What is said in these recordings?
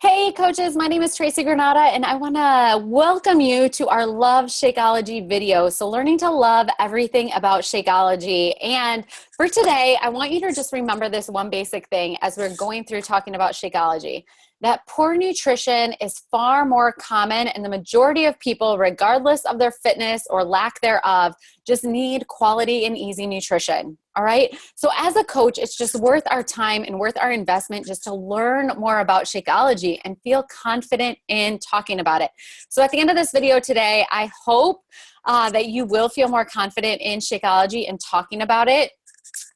Hey coaches, my name is Tracy Granata and I want to welcome you to our Love Shakeology video. So learning to love everything about Shakeology. And for today, I want you to just remember this one basic thing as we're going through talking about Shakeology. That poor nutrition is far more common, and the majority of people, regardless of their fitness or lack thereof, just need quality and easy nutrition. All right. So as a coach, it's just worth our time and worth our investment just to learn more about Shakeology and feel confident in talking about it. So at the end of this video today, I hope that you will feel more confident in Shakeology and talking about it.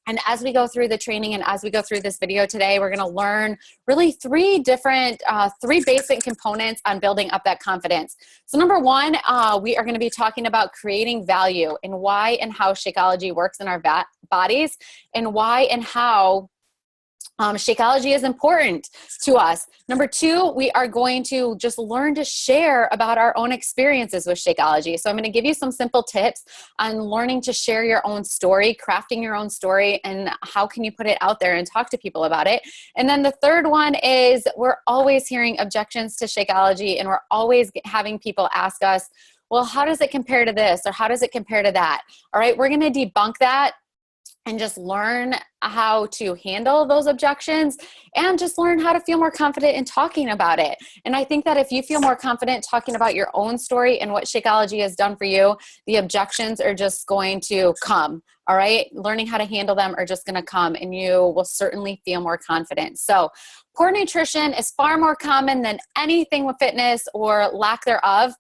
And as we go through the training and as we go through this video today, we're going to learn really three basic components on building up that confidence. So number one, we are going to be talking about creating value and why and how Shakeology works in our bodies and why and how Shakeology is important to us. Number two, we are going to just learn to share about our own experiences with Shakeology. So I'm going to give you some simple tips on learning to share your own story, crafting your own story, and how can you put it out there and talk to people about it. And then the third one is we're always hearing objections to Shakeology, and we're always having people ask us, well, how does it compare to this? Or how does it compare to that? All right, we're going to debunk that and just learn how to handle those objections and just learn how to feel more confident in talking about it. And I think that if you feel more confident talking about your own story and what Shakeology has done for you, the objections are just going to come, all right? Learning how to handle them are just gonna come, and you will certainly feel more confident. So poor nutrition is far more common than anything with fitness or lack thereof.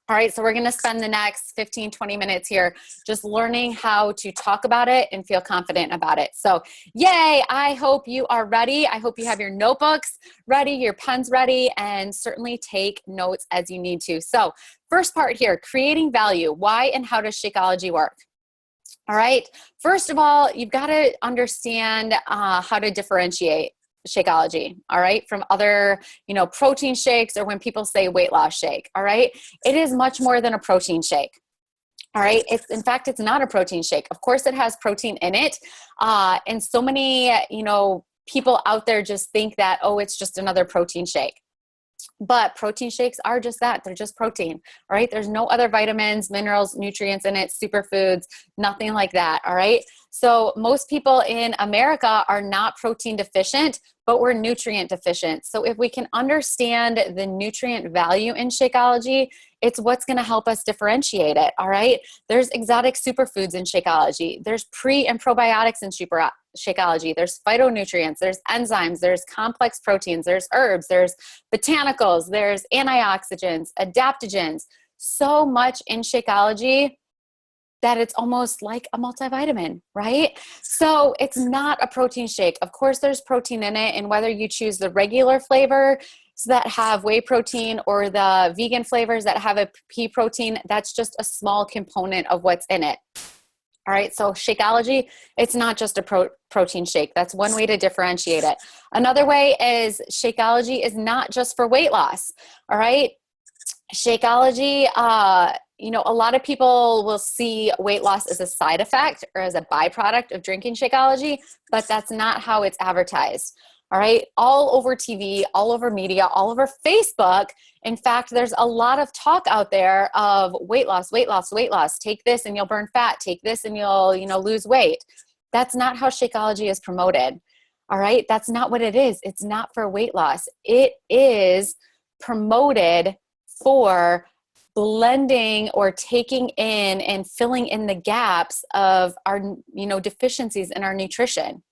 All right, so we're going to spend the next 15, 20 minutes here just learning how to talk about it and feel confident about it. So yay, I hope you are ready. I hope you have your notebooks ready, your pens ready, and certainly take notes as you need to. So first part here, creating value. Why and how does Shakeology work? All right, first of all, you've got to understand how to differentiate Shakeology, all right, from other, protein shakes, or when people say weight loss shake, all right, it is much more than a protein shake. All right. In fact, it's not a protein shake. Of course, it has protein in it. And so many, people out there just think that, oh, it's just another protein shake. But protein shakes are just that. They're just protein, all right? There's no other vitamins, minerals, nutrients in it, superfoods, nothing like that, all right? So most people in America are not protein deficient, but we're nutrient deficient. So if we can understand the nutrient value in Shakeology, it's what's going to help us differentiate it, all right? There's exotic superfoods in Shakeology. There's pre and probiotics in Shakeology. There's phytonutrients, there's enzymes, there's complex proteins, there's herbs, there's botanicals, there's antioxidants, adaptogens, so much in Shakeology that it's almost like a multivitamin, right? So it's not a protein shake. Of course, there's protein in it, and whether you choose the regular flavor that have whey protein or the vegan flavors that have a pea protein, that's just a small component of what's in it. All right, so Shakeology, it's not just a protein shake. That's one way to differentiate it. Another way is Shakeology is not just for weight loss, all right? Shakeology, a lot of people will see weight loss as a side effect or as a byproduct of drinking Shakeology, but that's not how it's advertised. All right, all over TV, all over media, all over Facebook. In fact, there's a lot of talk out there of weight loss, weight loss, weight loss. Take this and you'll burn fat. Take this and you'll, lose weight. That's not how Shakeology is promoted. All right, that's not what it is. It's not for weight loss. It is promoted for blending or taking in and filling in the gaps of our, deficiencies in our nutrition.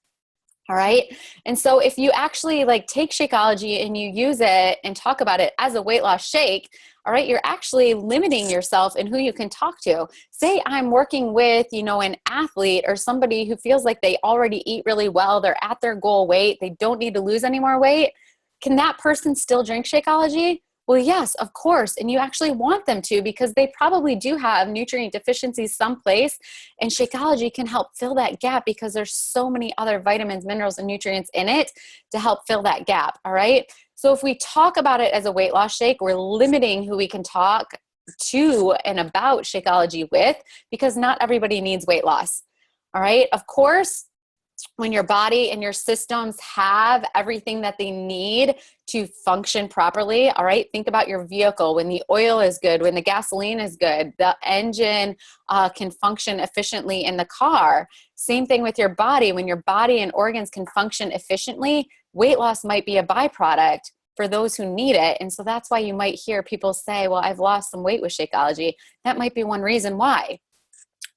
All right. And so if you actually take Shakeology and you use it and talk about it as a weight loss shake, all right, you're actually limiting yourself in who you can talk to. Say I'm working with, an athlete or somebody who feels like they already eat really well. They're at their goal weight. They don't need to lose any more weight. Can that person still drink Shakeology? Well, yes, of course. And you actually want them to, because they probably do have nutrient deficiencies someplace, and Shakeology can help fill that gap because there's so many other vitamins, minerals, and nutrients in it to help fill that gap. All right. So if we talk about it as a weight loss shake, we're limiting who we can talk to and about Shakeology with, because not everybody needs weight loss. All right. Of course, when your body and your systems have everything that they need to function properly, all right, think about your vehicle. When the oil is good, when the gasoline is good, the engine can function efficiently in the car. Same thing with your body. When your body and organs can function efficiently, weight loss might be a byproduct for those who need it. And so that's why you might hear people say, well, I've lost some weight with Shakeology. That might be one reason why.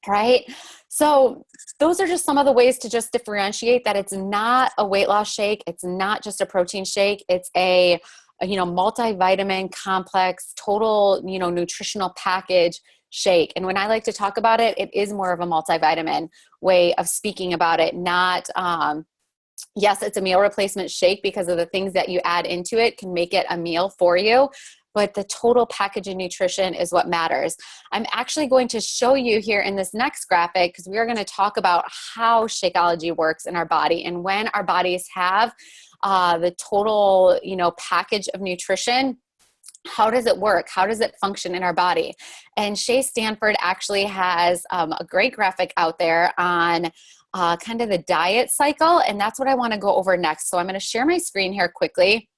Right? So those are just some of the ways to just differentiate that it's not a weight loss shake. It's not just a protein shake. It's a multivitamin complex, total, nutritional package shake. And when I like to talk about it, it is more of a multivitamin way of speaking about it, not, yes, it's a meal replacement shake because of the things that you add into it can make it a meal for you. But the total package of nutrition is what matters. I'm actually going to show you here in this next graphic because we are going to talk about how Shakeology works in our body and when our bodies have the total, package of nutrition. How does it work? How does it function in our body? And Shay Stanford actually has a great graphic out there on kind of the diet cycle, and that's what I want to go over next. So I'm going to share my screen here quickly.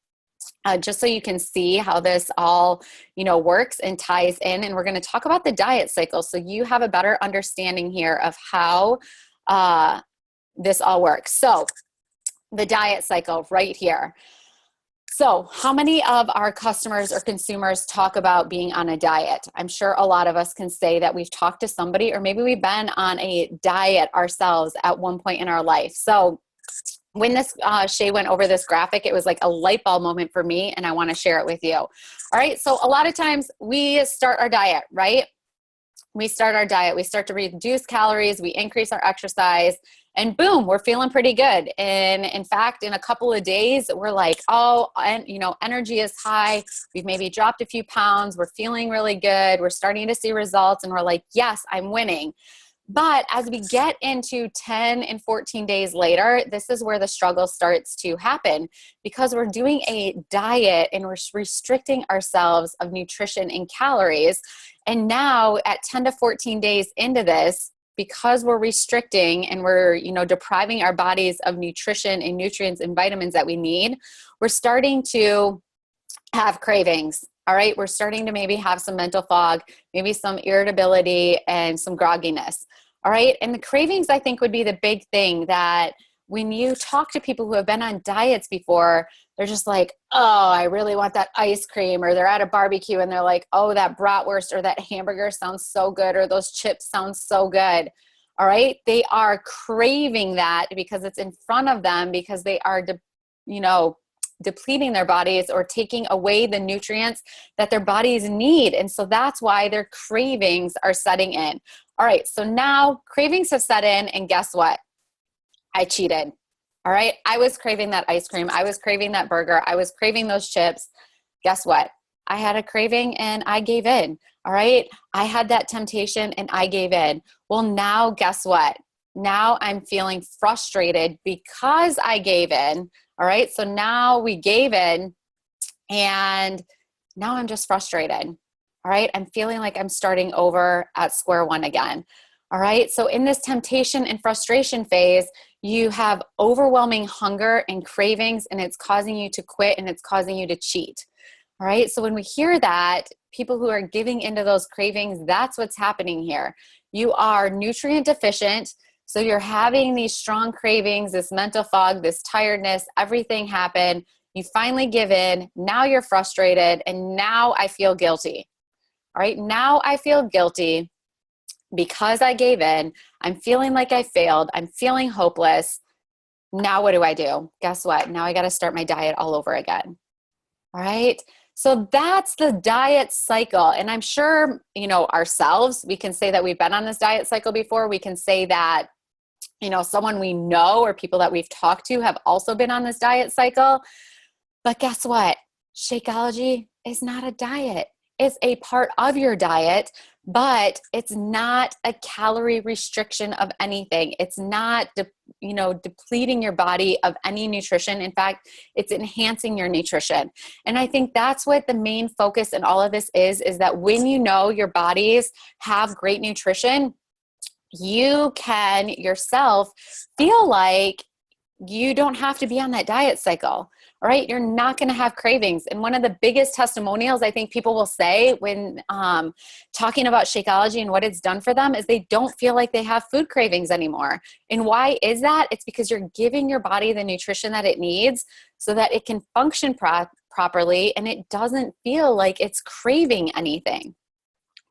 Just so you can see how this all, works and ties in. And we're going to talk about the diet cycle so you have a better understanding here of how this all works. So the diet cycle right here. So how many of our customers or consumers talk about being on a diet? I'm sure a lot of us can say that we've talked to somebody, or maybe we've been on a diet ourselves at one point in our life. So when this Shay went over this graphic, it was like a light bulb moment for me, and I want to share it with you. All right, so a lot of times we start our diet, right? We start our diet. We start to reduce calories. We increase our exercise, and boom, we're feeling pretty good. And in fact, in a couple of days, we're like, oh, and energy is high. We've maybe dropped a few pounds. We're feeling really good. We're starting to see results, and we're like, yes, I'm winning. But as we get into 10 and 14 days later, this is where the struggle starts to happen because we're doing a diet and we're restricting ourselves of nutrition and calories. And now at 10 to 14 days into this, because we're restricting and we're, depriving our bodies of nutrition and nutrients and vitamins that we need, we're starting to have cravings. All right, we're starting to maybe have some mental fog, maybe some irritability and some grogginess. All right, and the cravings, I think, would be the big thing that when you talk to people who have been on diets before, they're just like, oh, I really want that ice cream, or they're at a barbecue and they're like, oh, that bratwurst or that hamburger sounds so good, or those chips sound so good. All right, they are craving that because it's in front of them, because they are, depleting their bodies or taking away the nutrients that their bodies need. And so that's why their cravings are setting in. All right, so now cravings have set in, and guess what? I cheated. All right, I was craving that ice cream. I was craving that burger. I was craving those chips. Guess what? I had a craving and I gave in. All right, I had that temptation and I gave in. Well, now guess what? Now I'm feeling frustrated because I gave in. All right, so now we gave in and now I'm just frustrated. All right, I'm feeling like I'm starting over at square one again. All right, so in this temptation and frustration phase, you have overwhelming hunger and cravings, and it's causing you to quit and it's causing you to cheat. All right, so when we hear that, people who are giving into those cravings, that's what's happening here. You are nutrient deficient. So you're having these strong cravings, this mental fog, this tiredness, everything happened. You finally give in. Now you're frustrated. And now I feel guilty. All right. Now I feel guilty because I gave in. I'm feeling like I failed. I'm feeling hopeless. Now what do? Guess what? Now I got to start my diet all over again. All right. So that's the diet cycle. And I'm sure, ourselves, we can say that we've been on this diet cycle before. We can say that, someone we know or people that we've talked to have also been on this diet cycle. But guess what? Shakeology is not a diet. It's a part of your diet, but it's not a calorie restriction of anything. It's not, depleting your body of any nutrition. In fact, it's enhancing your nutrition. And I think that's what the main focus in all of this is that when your bodies have great nutrition, you can yourself feel like you don't have to be on that diet cycle. All right. You're not going to have cravings. And one of the biggest testimonials I think people will say when talking about Shakeology and what it's done for them is they don't feel like they have food cravings anymore. And why is that? It's because you're giving your body the nutrition that it needs so that it can function properly and it doesn't feel like it's craving anything.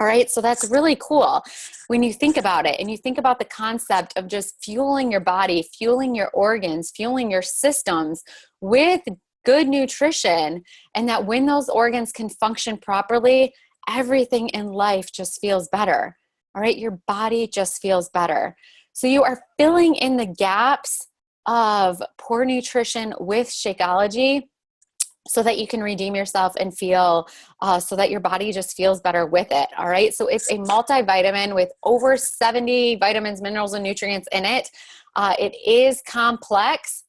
All right, so that's really cool when you think about it and you think about the concept of just fueling your body, fueling your organs, fueling your systems with good nutrition, and that when those organs can function properly, everything in life just feels better. All right, your body just feels better. So you are filling in the gaps of poor nutrition with Shakeology, so that you can redeem yourself and feel, so that your body just feels better with it. All right. So it's a multivitamin with over 70 vitamins, minerals, and nutrients in it. It is complex,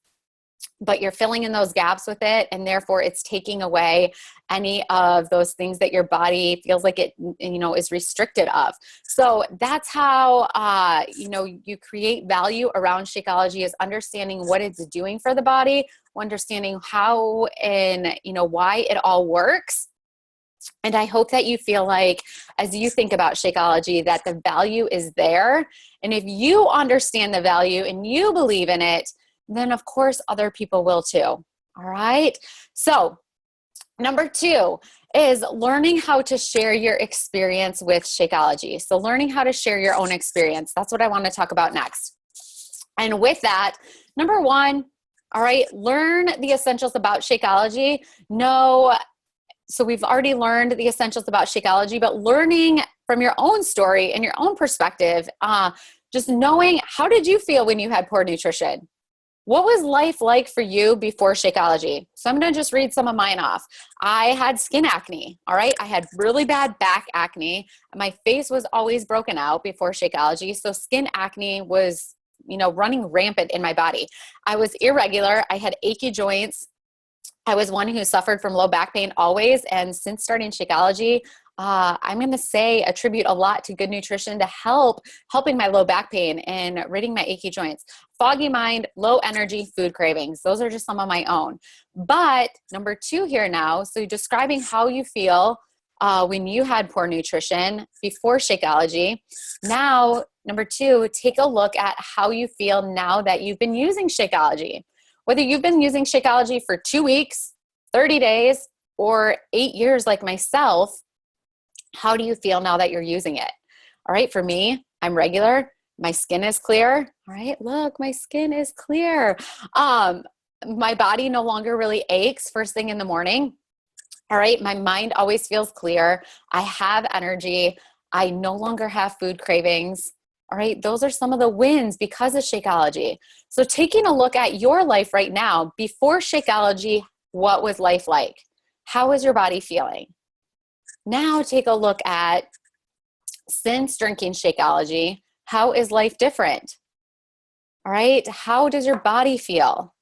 but you're filling in those gaps with it. And therefore it's taking away any of those things that your body feels like it, is restricted of. So that's how, you create value around Shakeology, is understanding what it's doing for the body, understanding how and, why it all works. And I hope that you feel like, as you think about Shakeology, that the value is there. And if you understand the value and you believe in it, then of course other people will too. All right. So number 2 is learning how to share your experience with Shakeology. So learning how to share your own experience. That's what I want to talk about next. And with that, number 1, all right, learn the essentials about Shakeology. So we've already learned the essentials about Shakeology, but learning from your own story and your own perspective, just knowing, how did you feel when you had poor nutrition? What was life like for you before Shakeology? So I'm going to just read some of mine off. I had skin acne. All right. I had really bad back acne. My face was always broken out before Shakeology. So skin acne was, running rampant in my body. I was irregular. I had achy joints. I was one who suffered from low back pain always. And since starting Shakeology, I'm going to say attribute a lot to good nutrition to helping my low back pain and ridding my achy joints. Foggy mind, low energy, food cravings. Those are just some of my own. But number 2 here now, so describing how you feel when you had poor nutrition before Shakeology. Now, number 2, take a look at how you feel now that you've been using Shakeology. Whether you've been using Shakeology for 2 weeks, 30 days, or 8 years like myself, how do you feel now that you're using it? All right, for me, I'm regular. My skin is clear. All right, look, my skin is clear. My body no longer really aches first thing in the morning. All right, my mind always feels clear. I have energy. I no longer have food cravings. All right, those are some of the wins because of Shakeology. So taking a look at your life right now, before Shakeology, what was life like? How is your body feeling? Now take a look at, since drinking Shakeology, how is life different? All right, how does your body feel?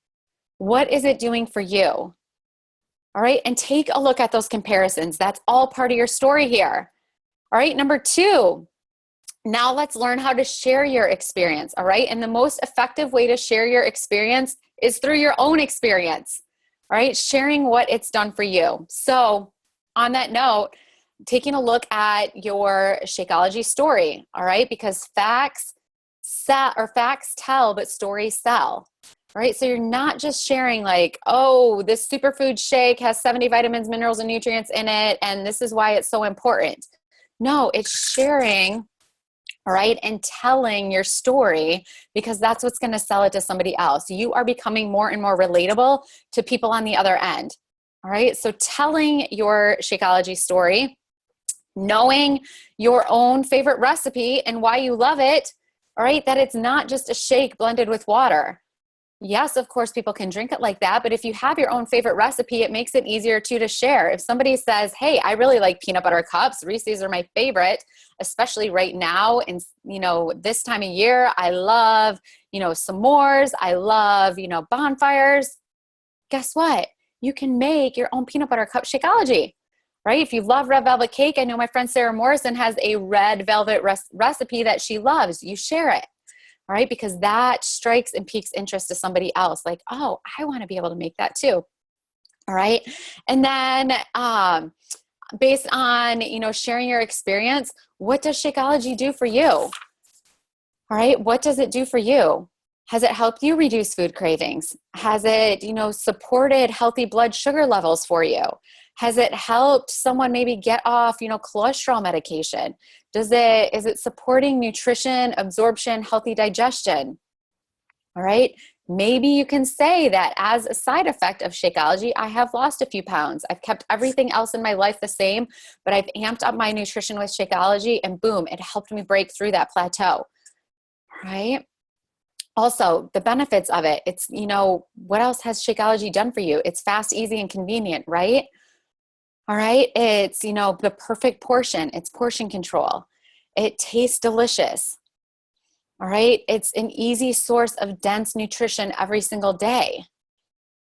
What is it doing for you? All right, and take a look at those comparisons. That's all part of your story here. All right, number 2, now let's learn how to share your experience. All right, and the most effective way to share your experience is through your own experience. All right, sharing what it's done for you. So on that note, taking a look at your Shakeology story, all right, because facts tell, but stories sell. All right, so you're not just sharing like, oh, this superfood shake has 70 vitamins, minerals, and nutrients in it, and this is why it's so important. No, it's sharing, all right, and telling your story, because that's what's going to sell it to somebody else. You are becoming more and more relatable to people on the other end. All right, so telling your Shakeology story, knowing your own favorite recipe and why you love it, all right, that it's not just a shake blended with water. Yes, of course, people can drink it like that, but if you have your own favorite recipe, it makes it easier to share. If somebody says, hey, I really like peanut butter cups, Reese's are my favorite, especially right now, and this time of year, I love, s'mores, I love, bonfires. Guess what? You can make your own peanut butter cup Shakeology. right? If you love red velvet cake, I know my friend Sarah Morrison has a red velvet recipe that she loves. You share it, all right? Because that strikes and piques interest to somebody else. Like, oh, I want to be able to make that too. All right. And then based on, sharing your experience, what does Shakeology do for you? All right. What does it do for you? Has it helped you reduce food cravings? Has it, supported healthy blood sugar levels for you? Has it helped someone maybe get off, cholesterol medication? Is it supporting nutrition, absorption, healthy digestion? All right. Maybe you can say that as a side effect of Shakeology, I have lost a few pounds. I've kept everything else in my life the same, but I've amped up my nutrition with Shakeology, and boom, it helped me break through that plateau. All right. Also, the benefits of it. It's, what else has Shakeology done for you? It's fast, easy, and convenient, right? All right. It's, the perfect portion. It's portion control. It tastes delicious. All right. It's an easy source of dense nutrition every single day.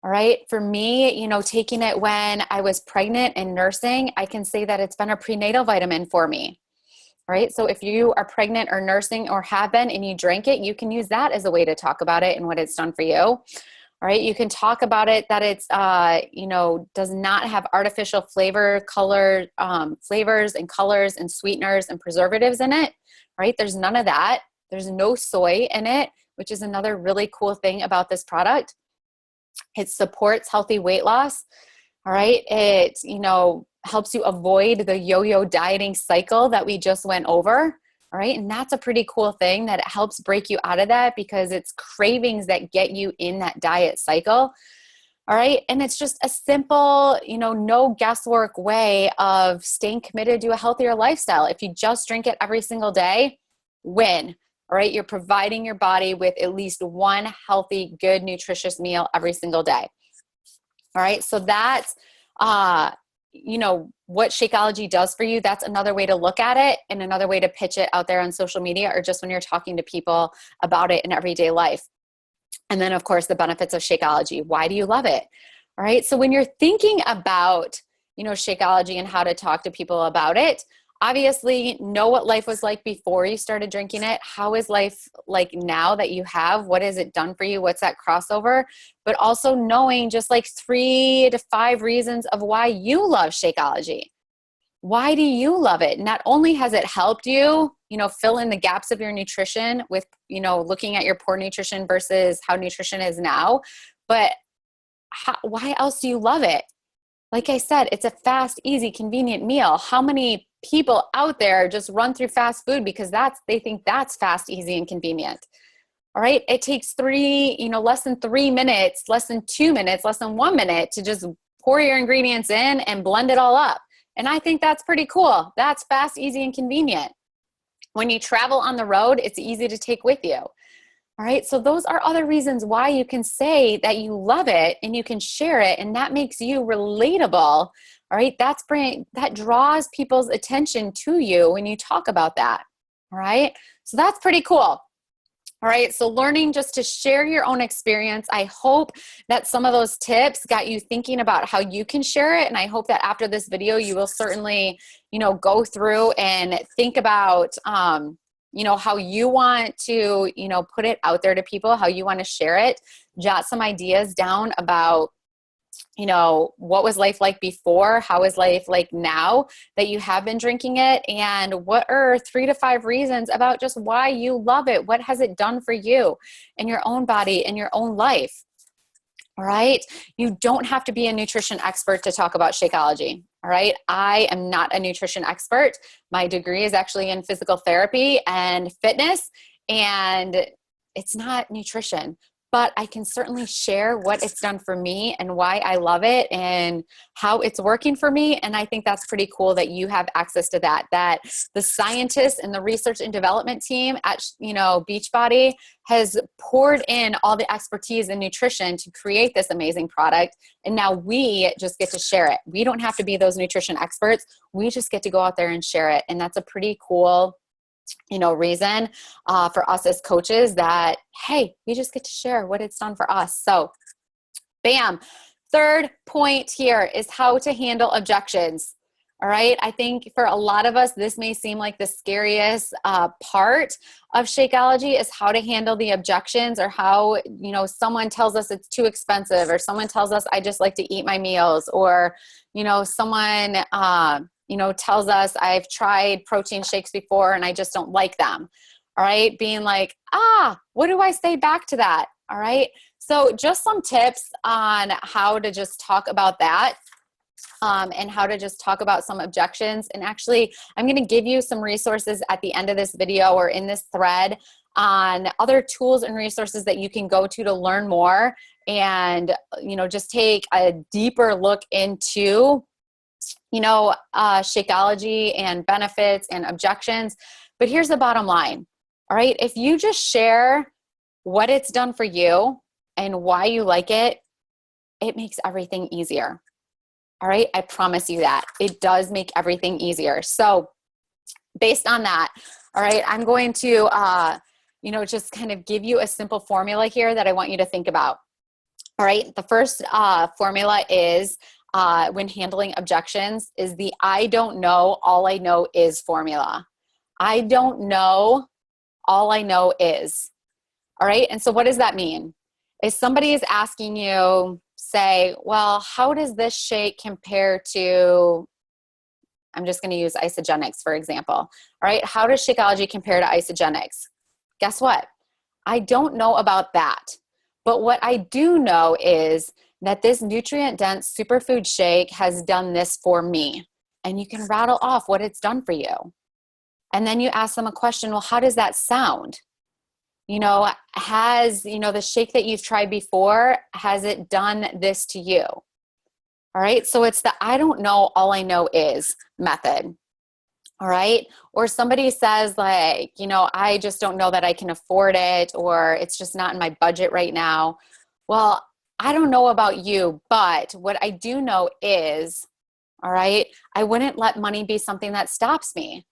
All right. For me, taking it when I was pregnant and nursing, I can say that it's been a prenatal vitamin for me. All right. So if you are pregnant or nursing or have been and you drank it, you can use that as a way to talk about it and what it's done for you. All right. You can talk about it that it's, does not have artificial flavors and colors and sweeteners and preservatives in it. Right. There's none of that. There's no soy in it, which is another really cool thing about this product. It supports healthy weight loss. All right. It, helps you avoid the yo-yo dieting cycle that we just went over. All right. And that's a pretty cool thing, that it helps break you out of that, because it's cravings that get you in that diet cycle. All right. And it's just a simple, no guesswork way of staying committed to a healthier lifestyle. If you just drink it every single day, win. All right. You're providing your body with at least one healthy, good, nutritious meal every single day. All right. So that's, what Shakeology does for you. That's another way to look at it, and another way to pitch it out there on social media, or just when you're talking to people about it in everyday life. And then, of course, the benefits of Shakeology. Why do you love it? All right. So when you're thinking about, Shakeology and how to talk to people about it, obviously know what life was like before you started drinking it. How is life like now that you have? What has it done for you? What's that crossover? But also knowing just like 3 to 5 reasons of why you love Shakeology. Why do you love it? Not only has it helped you, fill in the gaps of your nutrition with, looking at your poor nutrition versus how nutrition is now, but why else do you love it? Like I said, it's a fast, easy, convenient meal. How many people out there just run through fast food because they think that's fast, easy, and convenient? All right. It takes less than 3 minutes, less than 2 minutes, less than 1 minute to just pour your ingredients in and blend it all up. And I think that's pretty cool. That's fast, easy, and convenient. When you travel on the road, it's easy to take with you. All right. So those are other reasons why you can say that you love it and you can share it, and that makes you relatable. All right. That draws people's attention to you when you talk about that. All right. So that's pretty cool. All right. So learning just to share your own experience. I hope that some of those tips got you thinking about how you can share it. And I hope that after this video, you will certainly, go through and think about, how you want to, put it out there to people, how you want to share it. Jot some ideas down about, what was life like before? How is life like now that you have been drinking it? And what are 3 to 5 reasons about just why you love it? What has it done for you in your own body, in your own life? All right. You don't have to be a nutrition expert to talk about Shakeology. All right. I am not a nutrition expert. My degree is actually in physical therapy and fitness, and it's not nutrition, but I can certainly share what it's done for me and why I love it and how it's working for me. And I think that's pretty cool that you have access to that the scientists and the research and development team at, Beachbody has poured in all the expertise in nutrition to create this amazing product. And now we just get to share it. We don't have to be those nutrition experts. We just get to go out there and share it. And that's a pretty cool reason for us as coaches, that, hey, we just get to share what it's done for us. So bam. Third point here is how to handle objections. All right. I think for a lot of us, this may seem like the scariest part of Shakeology is how to handle the objections, or how, someone tells us it's too expensive, or someone tells us I just like to eat my meals, or, someone, tells us I've tried protein shakes before and I just don't like them. All right. Being like, what do I say back to that? All right. So just some tips on how to just talk about that. And how to just talk about some objections. And actually, I'm going to give you some resources at the end of this video or in this thread on other tools and resources that you can go to learn more and, just take a deeper look into, Shakeology and benefits and objections. But here's the bottom line. All right. If you just share what it's done for you and why you like it, it makes everything easier. All right. I promise you that it does make everything easier. So based on that, all right, I'm going to, just kind of give you a simple formula here that I want you to think about. All right. The first formula is when handling objections is the I don't know, all I know is formula. I don't know, all I know is. All right. And so what does that mean? If somebody is asking you, say, well, how does this shake compare to, I'm just going to use isogenics, for example. All right. How does Shakeology compare to isogenics? Guess what? I don't know about that. But what I do know is that this nutrient-dense superfood shake has done this for me. And you can rattle off what it's done for you. And then you ask them a question, well, how does that sound? Has, the shake that you've tried before, has it done this to you? All right. So it's the I don't know, all I know is method. All right. Or somebody says like, I just don't know that I can afford it, or it's just not in my budget right now. Well, I don't know about you, but what I do know is, all right, I wouldn't let money be something that stops me.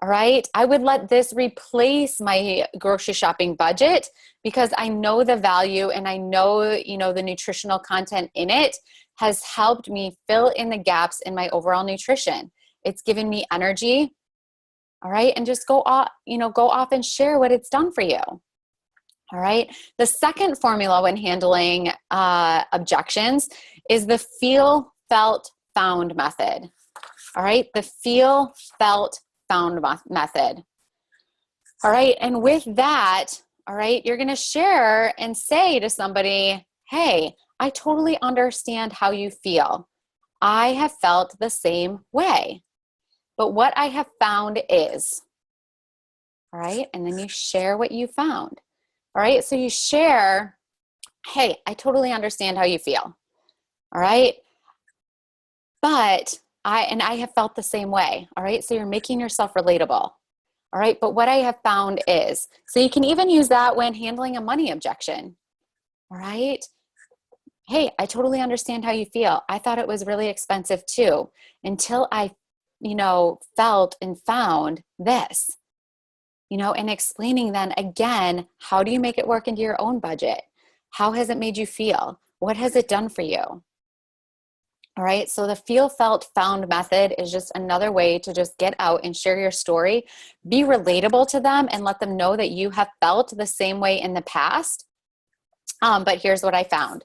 All right. I would let this replace my grocery shopping budget because I know the value and I know, the nutritional content in it has helped me fill in the gaps in my overall nutrition. It's given me energy. All right. And just go off and share what it's done for you. All right. The second formula when handling objections is the feel, felt, found method. All right. The feel, felt, found method. All right. And with that, all right, you're going to share and say to somebody, hey, I totally understand how you feel. I have felt the same way. But what I have found is, all right, and then you share what you found. All right. So you share, hey, I totally understand how you feel. All right. But I have felt the same way. All right. So you're making yourself relatable. All right. But what I have found is, so you can even use that when handling a money objection. All right. Hey, I totally understand how you feel. I thought it was really expensive too, until I, felt and found this, and explaining then again, how do you make it work into your own budget? How has it made you feel? What has it done for you? All right. So the feel, felt, found method is just another way to just get out and share your story, be relatable to them, and let them know that you have felt the same way in the past. But here's what I found.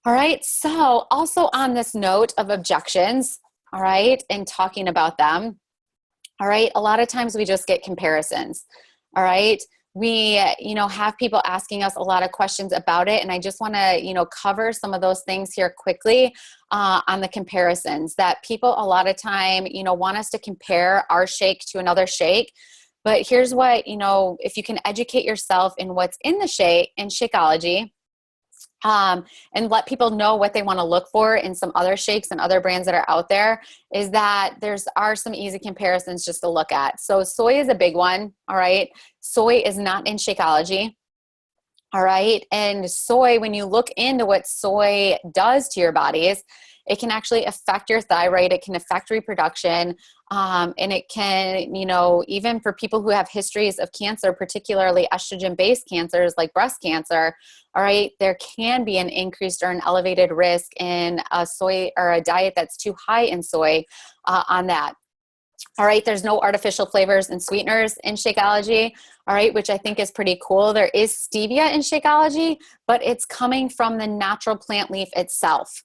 All right. So also on this note of objections, all right, and talking about them, all right, a lot of times we just get comparisons. All right. We, have people asking us a lot of questions about it. And I just want to, cover some of those things here quickly on the comparisons that people a lot of time, want us to compare our shake to another shake. But here's what, if you can educate yourself in what's in the shake and Shakeology, and let people know what they want to look for in some other shakes and other brands that are out there, is that are some easy comparisons just to look at. So soy is a big one. All right. Soy is not in Shakeology. All right. And soy, when you look into what soy does to your bodies, it can actually affect your thyroid. It can affect reproduction. And it can, even for people who have histories of cancer, particularly estrogen-based cancers like breast cancer, all right, there can be an increased or an elevated risk in a soy or a diet that's too high in soy on that. All right, there's no artificial flavors and sweeteners in Shakeology, all right, which I think is pretty cool. There is stevia in Shakeology, but it's coming from the natural plant leaf itself.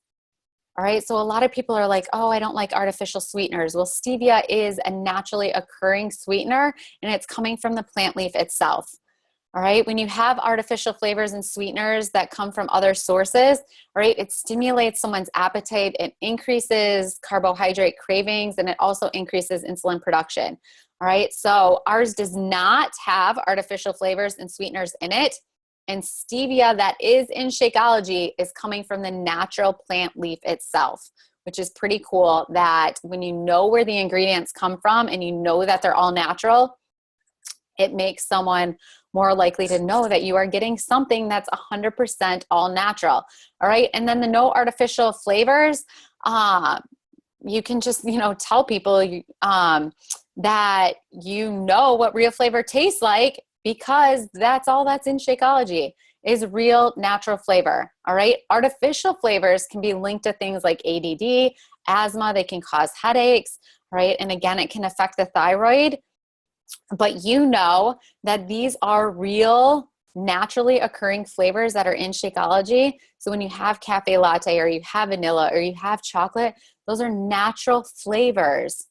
All right, so a lot of people are like, oh, I don't like artificial sweeteners. Well, stevia is a naturally occurring sweetener, and it's coming from the plant leaf itself. All right, when you have artificial flavors and sweeteners that come from other sources, all right, it stimulates someone's appetite, it increases carbohydrate cravings, and it also increases insulin production. All right, so ours does not have artificial flavors and sweeteners in it. And stevia that is in Shakeology is coming from the natural plant leaf itself, which is pretty cool that when you know where the ingredients come from and you know that they're all natural, it makes someone more likely to know that you are getting something that's 100% all natural. All right. And then the no artificial flavors, you can just, tell people that what real flavor tastes like, because that's all that's in Shakeology is real natural flavor. All right. Artificial flavors can be linked to things like ADD, asthma. They can cause headaches. Right. And again, it can affect the thyroid. But that these are real, naturally occurring flavors that are in Shakeology. So when you have cafe latte or you have vanilla or you have chocolate, those are natural flavors.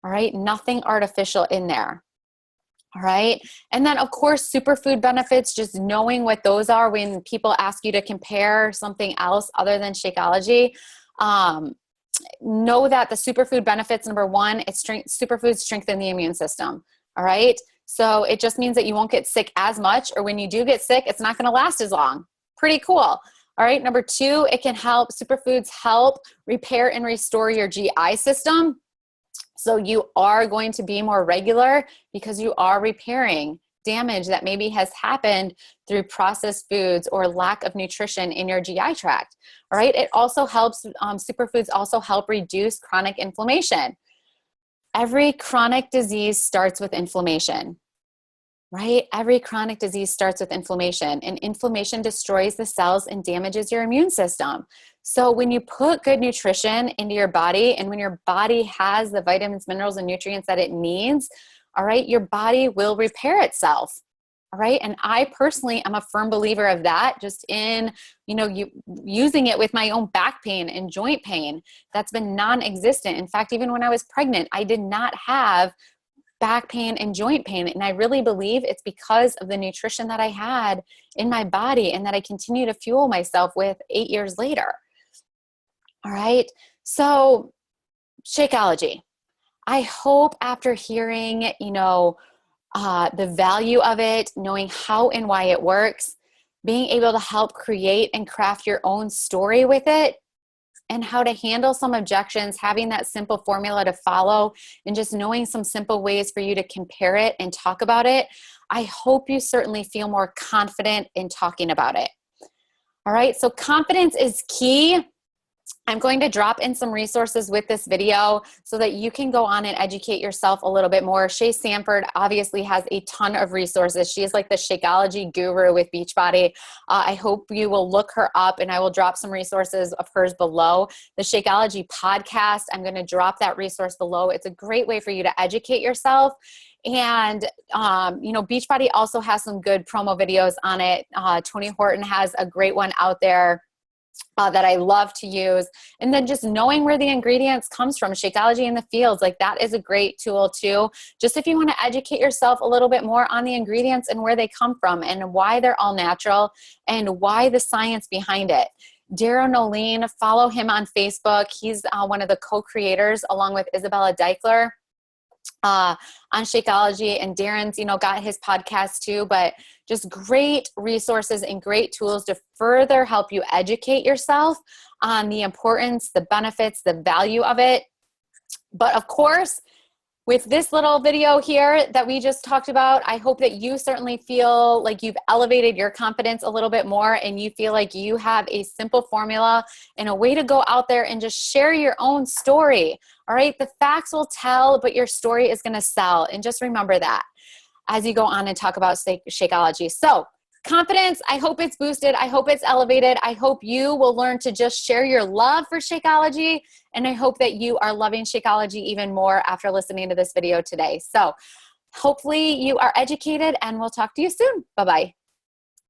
All right. Nothing artificial in there. All right. And then, of course, superfood benefits, just knowing what those are when people ask you to compare something else other than Shakeology. Know that the superfood benefits, number one, superfoods strengthen the immune system. All right. So it just means that you won't get sick as much, or when you do get sick, it's not going to last as long. Pretty cool. All right. Number two, superfoods help repair and restore your GI system. So you are going to be more regular because you are repairing damage that maybe has happened through processed foods or lack of nutrition in your GI tract. All right. It also helps, superfoods also help reduce chronic inflammation. Every chronic disease starts with inflammation, right? Every chronic disease starts with inflammation, and inflammation destroys the cells and damages your immune system. So when you put good nutrition into your body, and when your body has the vitamins, minerals, and nutrients that it needs, all right, your body will repair itself. All right. And I personally am a firm believer of that, just in, using it with my own back pain and joint pain. That's been non-existent. In fact, even when I was pregnant, I did not have back pain and joint pain. And I really believe it's because of the nutrition that I had in my body and that I continue to fuel myself with 8 years later. All right. So Shakeology. I hope after hearing, the value of it, knowing how and why it works, being able to help create and craft your own story with it, and how to handle some objections, having that simple formula to follow, and just knowing some simple ways for you to compare it and talk about it, I hope you certainly feel more confident in talking about it. All right, so confidence is key. I'm going to drop in some resources with this video so that you can go on and educate yourself a little bit more. Shay Sanford obviously has a ton of resources. She is like the Shakeology guru with Beachbody. I hope you will look her up, and I will drop some resources of hers below. The Shakeology podcast, I'm going to drop that resource below. It's a great way for you to educate yourself. And, Beachbody also has some good promo videos on it. Tony Horton has a great one out there that I love to use. And then just knowing where the ingredients comes from, Shakeology in the Fields, like that is a great tool too. Just if you want to educate yourself a little bit more on the ingredients and where they come from and why they're all natural and why the science behind it. Darren Nolene, follow him on Facebook. He's one of the co-creators along with Isabella Deichler on Shakeology, and Darren's, got his podcast too, but just great resources and great tools to further help you educate yourself on the importance, the benefits, the value of it. But of course, with this little video here that we just talked about, I hope that you certainly feel like you've elevated your confidence a little bit more and you feel like you have a simple formula and a way to go out there and just share your own story. All right, the facts will tell, but your story is going to sell. And just remember that as you go on and talk about Shakeology. So confidence, I hope it's boosted. I hope it's elevated. I hope you will learn to just share your love for Shakeology. And I hope that you are loving Shakeology even more after listening to this video today. So hopefully you are educated, and we'll talk to you soon. Bye-bye.